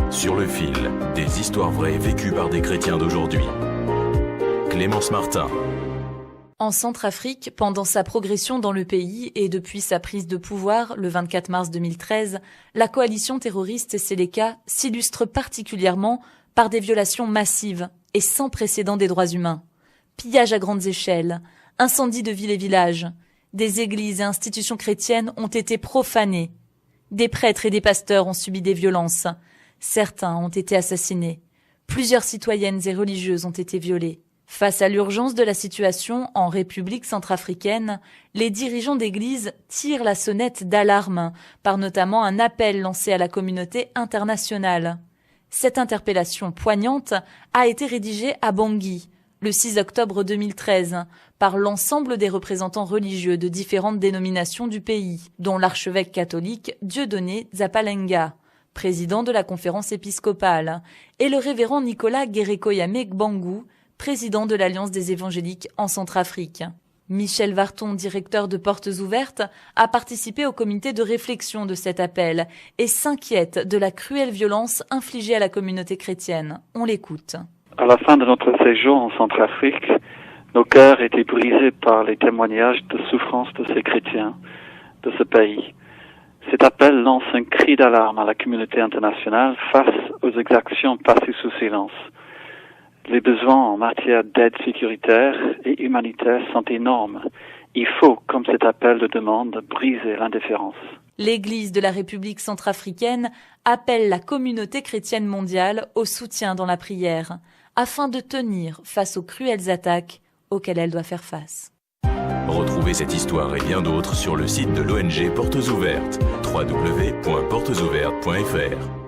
Sur le fil, des histoires vraies vécues par des chrétiens d'aujourd'hui. Clémence Martin. En Centrafrique, pendant sa progression dans le pays et depuis sa prise de pouvoir le 24 mars 2013, la coalition terroriste Seleka s'illustre particulièrement par des violations massives et sans précédent des droits humains. Pillages à grandes échelles, incendies de villes et villages, des églises et institutions chrétiennes ont été profanées. Des prêtres et des pasteurs ont subi des violences. Certains ont été assassinés. Plusieurs citoyennes et religieuses ont été violées. Face à l'urgence de la situation en République centrafricaine, les dirigeants d'église tirent la sonnette d'alarme par notamment un appel lancé à la communauté internationale. Cette interpellation poignante a été rédigée à Bangui, le 6 octobre 2013, par l'ensemble des représentants religieux de différentes dénominations du pays, dont l'archevêque catholique Dieudonné Zapalenga, président de la conférence épiscopale, et le révérend Nicolas Guérékoyame Gbangou, président de l'Alliance des évangéliques en Centrafrique. Michel Varton, directeur de Portes Ouvertes, a participé au comité de réflexion de cet appel et s'inquiète de la cruelle violence infligée à la communauté chrétienne. On l'écoute. À la fin de notre séjour en Centrafrique, nos cœurs étaient brisés par les témoignages de souffrance de ces chrétiens de ce pays. Cet appel lance un cri d'alarme à la communauté internationale face aux exactions passées sous silence. Les besoins en matière d'aide sécuritaire et humanitaire sont énormes. Il faut, comme cet appel le demande, briser l'indifférence. L'Église de la République centrafricaine appelle la communauté chrétienne mondiale au soutien dans la prière, afin de tenir face aux cruelles attaques auxquelles elle doit faire face. Retrouvez cette histoire et bien d'autres sur le site de l'ONG Portes Ouvertes, www.portesouvertes.fr.